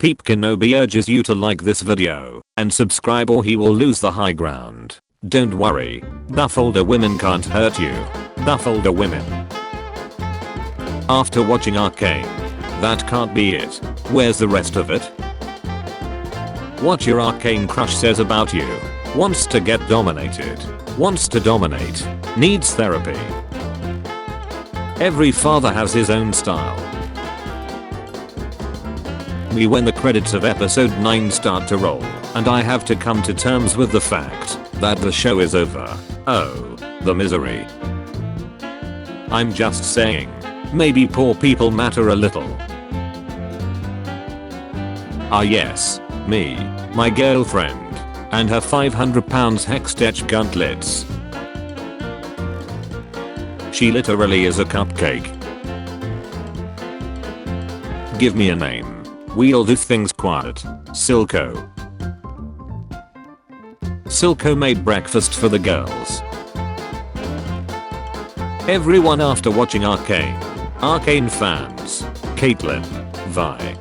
Peep Kenobi urges you to like this video and subscribe or he will lose the high ground. Don't worry, buff older women can't hurt you. Buff older women. After watching Arcane. That can't be it. Where's the rest of it? What your Arcane crush says about you. Wants to get dominated. Wants to dominate. Needs therapy. Every father has his own style. Me when the credits of episode 9 start to roll, and I have to come to terms with the fact that the show is over. Oh, the misery. I'm just saying, maybe poor people matter a little. Ah yes, me, my girlfriend, and her 500 pounds hex-etched gauntlets. She literally is a cupcake. Give me a name. We'll do things quiet. Silco. Silco made breakfast for the girls. Everyone after watching Arcane. Arcane fans. Caitlyn. Vi.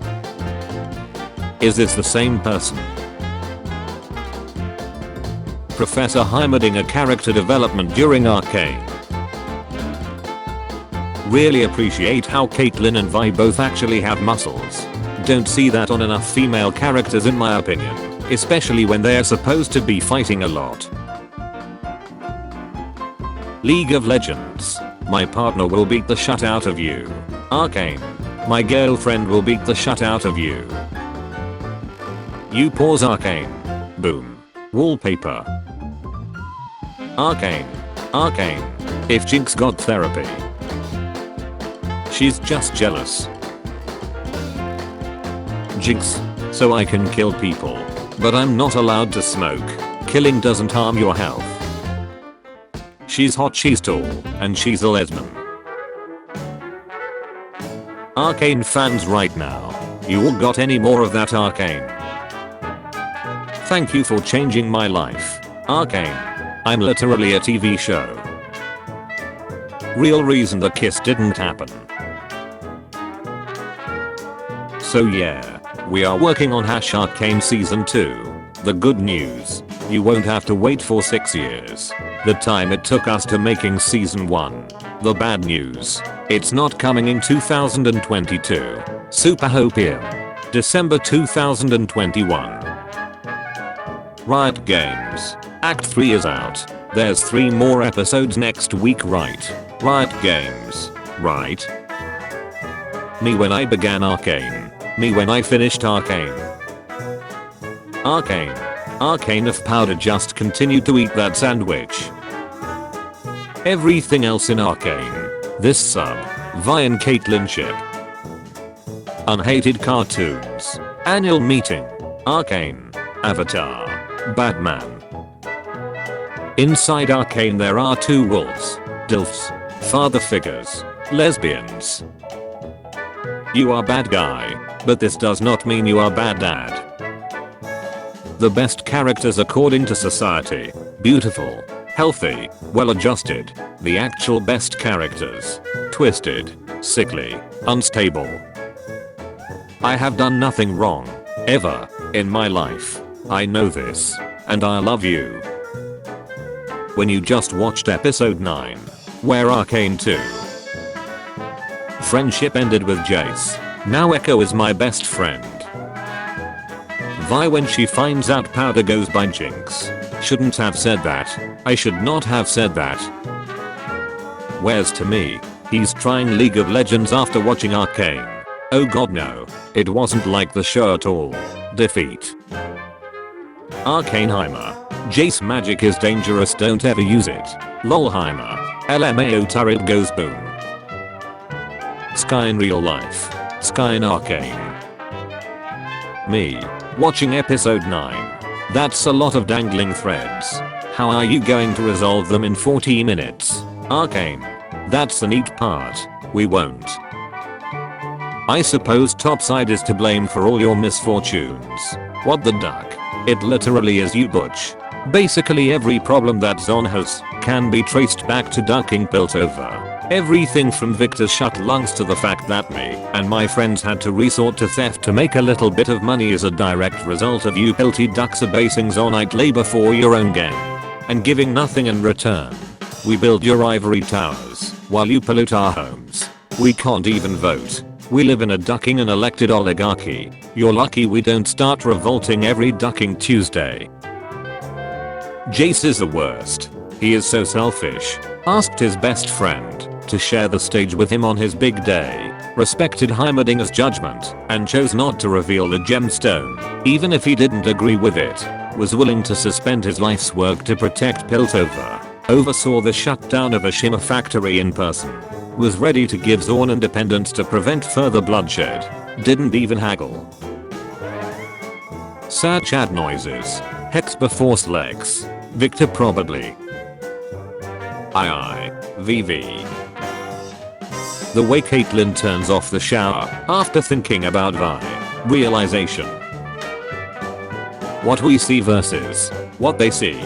Is this the same person? Professor Heimerdinger character development during Arcane. Really appreciate how Caitlyn and Vi both actually have muscles. Don't see that on enough female characters in my opinion, especially when they're supposed to be fighting a lot. League of Legends. My partner will beat the shut out of you. Arcane. My girlfriend will beat the shut out of you. You pause Arcane. Boom. Wallpaper. Arcane. Arcane. If Jinx got therapy. She's just jealous. Jinx. So I can kill people. But I'm not allowed to smoke. Killing doesn't harm your health. She's hot, she's tall, and she's a lesbian. Arcane fans right now. You all got any more of that Arcane? Thank you for changing my life. Arcane. I'm literally a TV show. Real reason the kiss didn't happen. So yeah. We are working on Arcane Season 2. The good news. You won't have to wait for 6 years. The time it took us to making Season 1. The bad news. It's not coming in 2022. Super hopium. December 2021. Riot Games. Act 3 is out. There's 3 more episodes next week, right? Riot Games. Right? Me when I began Arcane. Me when I finished Arcane. Arcane. Arcane of powder just continued to eat that sandwich. Everything else in Arcane. This sub. Vi and Caitlyn ship. Unhated cartoons. Annual meeting. Arcane. Avatar. Batman. Inside Arcane there are 2 wolves. Dilfs. Father figures. Lesbians. You are bad guy. But this does not mean you are bad dad. The best characters according to society. Beautiful. Healthy. Well adjusted. The actual best characters. Twisted. Sickly. Unstable. I have done nothing wrong. Ever. In my life. I know this. And I love you. When you just watched episode 9. Where Arcane 2. Friendship ended with Jayce. Now Echo is my best friend. Vi when she finds out powder goes by Jinx. Shouldn't have said that. I should not have said that. Where's to me? He's trying League of Legends after watching Arcane. Oh god no. It wasn't like the show at all. Defeat. Arcaneheimer. Jayce magic is dangerous, don't ever use it. Lolheimer. LMAO turret goes boom. Sky in real life. Sky in Arcane. Me. Watching episode 9. That's a lot of dangling threads. How are you going to resolve them in 40 minutes? Arcane. That's the neat part. We won't. I suppose Topside is to blame for all your misfortunes. What the duck? It literally is you, Butch. Basically every problem that's on house can be traced back to ducking Piltover. Everything from Victor's shut lungs to the fact that me and my friends had to resort to theft to make a little bit of money is a direct result of you filthy ducks abasing zonite labor for your own gain and giving nothing in return. We build your ivory towers while you pollute our homes. We can't even vote. We live in a ducking and elected oligarchy. You're lucky we don't start revolting every ducking Tuesday. Jayce is the worst. He is so selfish. Asked his best friend to share the stage with him on his big day, respected Heimerdinger's judgment, and chose not to reveal the gemstone, even if he didn't agree with it, was willing to suspend his life's work to protect Piltover, oversaw the shutdown of a shimmer factory in person, was ready to give Zorn independence to prevent further bloodshed, didn't even haggle. Sad chat noises. Hex before Slex. Victor probably. VV. The way Caitlyn turns off the shower after thinking about Vi. Realization. What we see versus what they see.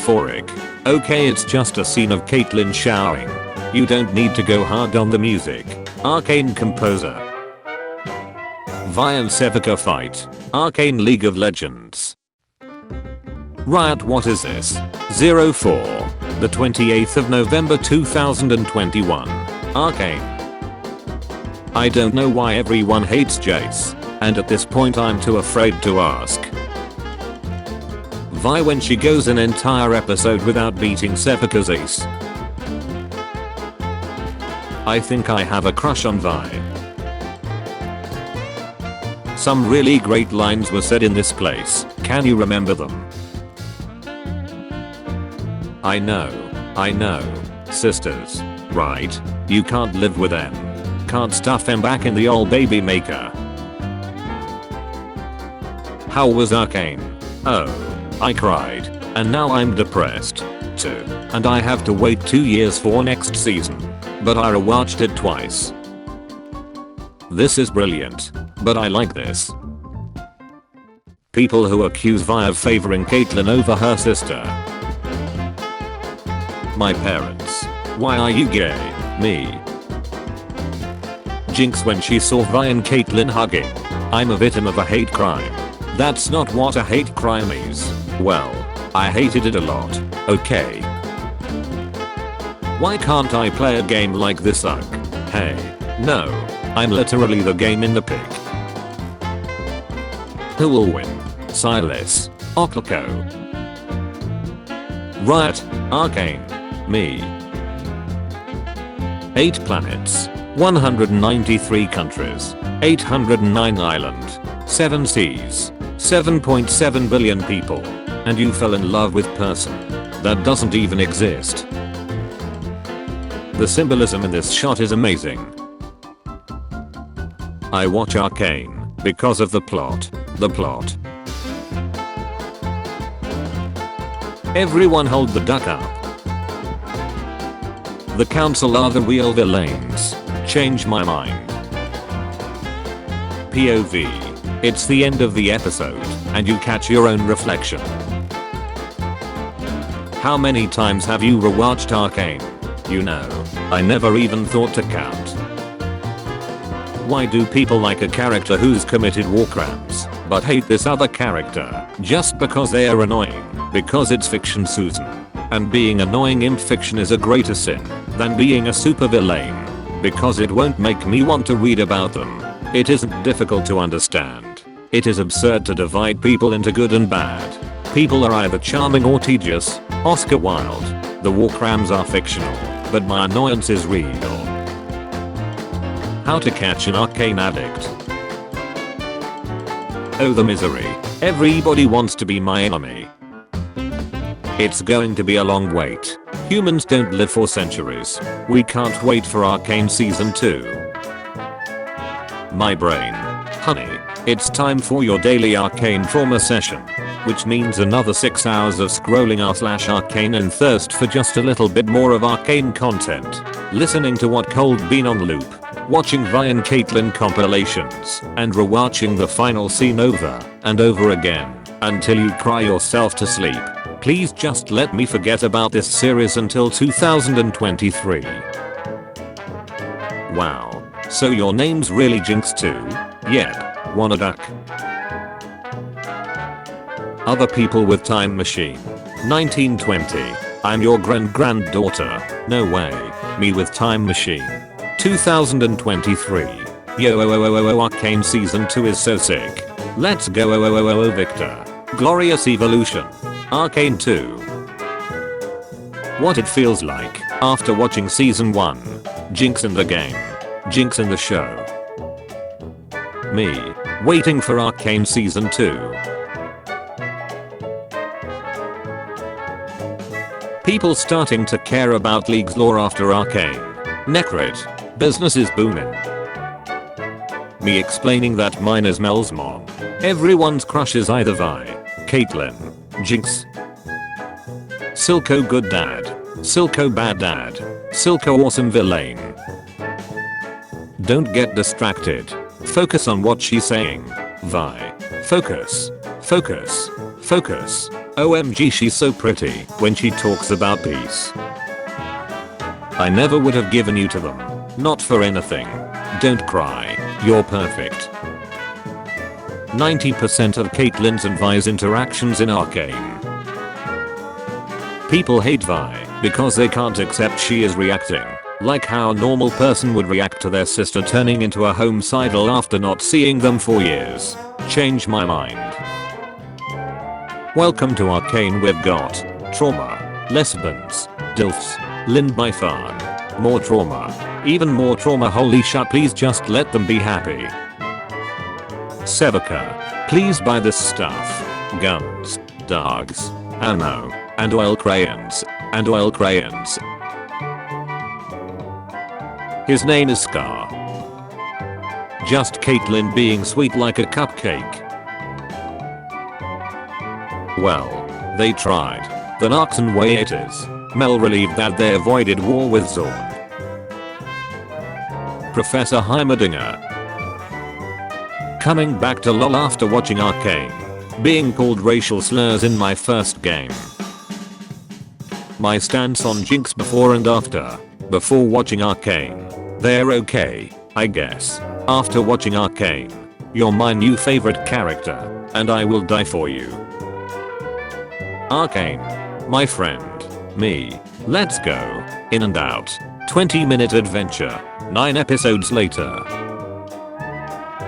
Foric. Okay, it's just a scene of Caitlyn showering. You don't need to go hard on the music. Arcane composer. Vi and Sevika fight. Arcane League of Legends. Riot, what is this? 04. The 28th of November 2021. Arcane. I don't know why everyone hates Jayce, and at this point I'm too afraid to ask. Vi when she goes an entire episode without beating Sevika's ace. I think I have a crush on Vi. Some really great lines were said in this place. Can you remember them? I know. Sisters. Right? You can't live with them. Can't stuff them back in the old baby maker. How was Arcane? Oh. I cried. And now I'm depressed. Too. And I have to wait 2 years for next season. But I rewatched it twice. This is brilliant. But I like this. People who accuse Vi of favoring Caitlyn over her sister. My parents. Why are you gay? Me. Jinx when she saw Vi and Caitlyn hugging. I'm a victim of a hate crime. That's not what a hate crime is. Well, I hated it a lot. Okay. Why can't I play a game like this? Hey. No. I'm literally the game in the pic. Who will win? Silas. Oclico. Riot. Arcane. Me. 8 planets. 193 countries. 809 islands. 7 seas. 7.7 billion people. And you fell in love with person that doesn't even exist. The symbolism in this shot is amazing. I watch Arcane because of the plot. The plot. Everyone hold the duck up. The council are the real villains. Change my mind. POV. It's the end of the episode, and you catch your own reflection. How many times have you rewatched Arcane? You know, I never even thought to count. Why do people like a character who's committed war crimes, but hate this other character, just because they are annoying? Because it's fiction, Susan. And being annoying in fiction is a greater sin than being a supervillain. Because it won't make me want to read about them. It isn't difficult to understand. It is absurd to divide people into good and bad. People are either charming or tedious. Oscar Wilde. The war crimes are fictional, but my annoyance is real. How to catch an Arcane addict. Oh, the misery. Everybody wants to be my enemy. It's going to be a long wait. Humans don't live for centuries. We can't wait for Arcane Season 2. My brain. Honey, it's time for your daily Arcane trauma session. Which means another 6 hours of scrolling r/arcane and thirst for just a little bit more of Arcane content. Listening to What Cold Bean on loop. Watching Vi and Caitlyn compilations. And rewatching the final scene over and over again. Until you cry yourself to sleep. Please just let me forget about this series until 2023. Wow. So your name's really Jinx too? Yep. Wanna duck? Other people with time machine. 1920. I'm your granddaughter. No way. Me with time machine. 2023. Yo, Arcane Season 2 is so sick. Let's go, Victor. Glorious evolution. Arcane 2. What it feels like after watching Season 1. Jinx in the game. Jinx in the show. Me. Waiting for Arcane Season 2. People starting to care about League's lore after Arcane. Necrit. Business is booming. Me explaining that mine is Mel's mom. Everyone's crush is either Vi, Caitlyn, Jinx, Silco good dad, Silco bad dad, Silco awesome villain. Don't get distracted. Focus on what she's saying. Vi. Focus. Focus. Focus. OMG, she's so pretty when she talks about peace. I never would have given you to them. Not for anything. Don't cry. You're perfect. 90% of Caitlyn's and Vi's interactions in Arcane. People hate Vi because they can't accept she is reacting like how a normal person would react to their sister turning into a homicidal after not seeing them for years. Change my mind. Welcome to Arcane. We've got trauma, lesbians, dilfs, Lynn by far. More trauma. Even more trauma. Holy shit, please just let them be happy. Sevica. Please buy this stuff. Guns, dogs, ammo, and oil crayons. And oil crayons. His name is Scar. Just Caitlyn being sweet like a cupcake. Well, they tried. The Narcan way it is. Mel relieved that they avoided war with Zorn. Professor Heimerdinger. Coming back to LOL after watching Arcane. Being called racial slurs in my first game. My stance on Jinx before and after. Before watching Arcane. They're okay, I guess. After watching Arcane. You're my new favorite character, and I will die for you. Arcane. My friend. Me. Let's go. In and out. 20-minute adventure. 9 episodes later.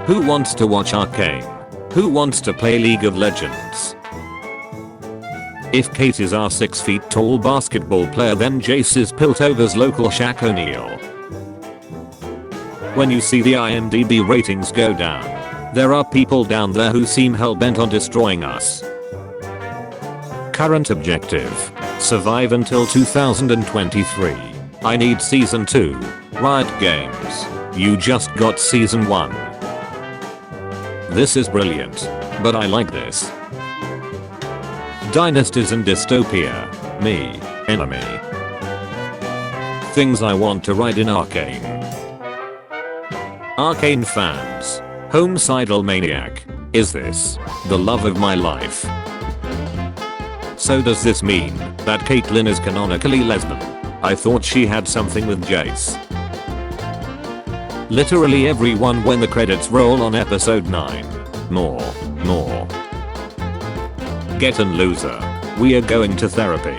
Who wants to watch Arcane? Who wants to play League of Legends? If Kate is our 6 feet tall basketball player, then Jayce is Piltover's local Shaq O'Neal. When you see the IMDB ratings go down, there are people down there who seem hell-bent on destroying us. Current objective. Survive until 2023. I need Season 2. Riot Games. You just got Season 1. This is brilliant. But I like this. Dynasties and dystopia. Me. Enemy. Things I want to write in Arcane. Arcane fans. Homicidal maniac. Is this the love of my life? So does this mean that Caitlyn is canonically lesbian? I thought she had something with Jayce. Literally everyone when the credits roll on episode 9. More. Get and loser. We are going to therapy.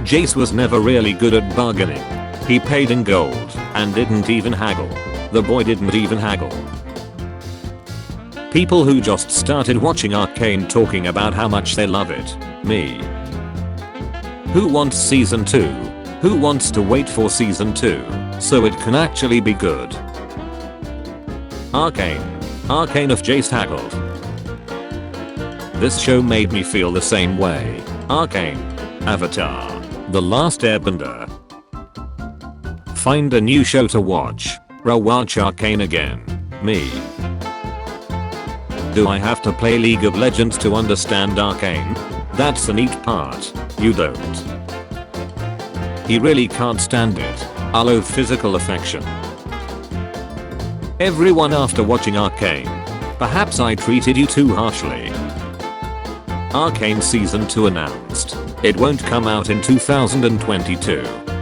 Jayce was never really good at bargaining. He paid in gold and didn't even haggle. The boy didn't even haggle. People who just started watching Arcane talking about how much they love it. Me. Who wants Season 2? Who wants to wait for Season 2 so it can actually be good? Arcane. Arcane if Jayce haggled. This show made me feel the same way. Arcane. Avatar. The Last Airbender. Find a new show to watch. Watch Arcane again. Me. Do I have to play League of Legends to understand Arcane? That's the neat part. You don't. He really can't stand it. I loathe physical affection. Everyone after watching Arcane. Perhaps I treated you too harshly. Arcane Season 2 announced. It won't come out in 2022.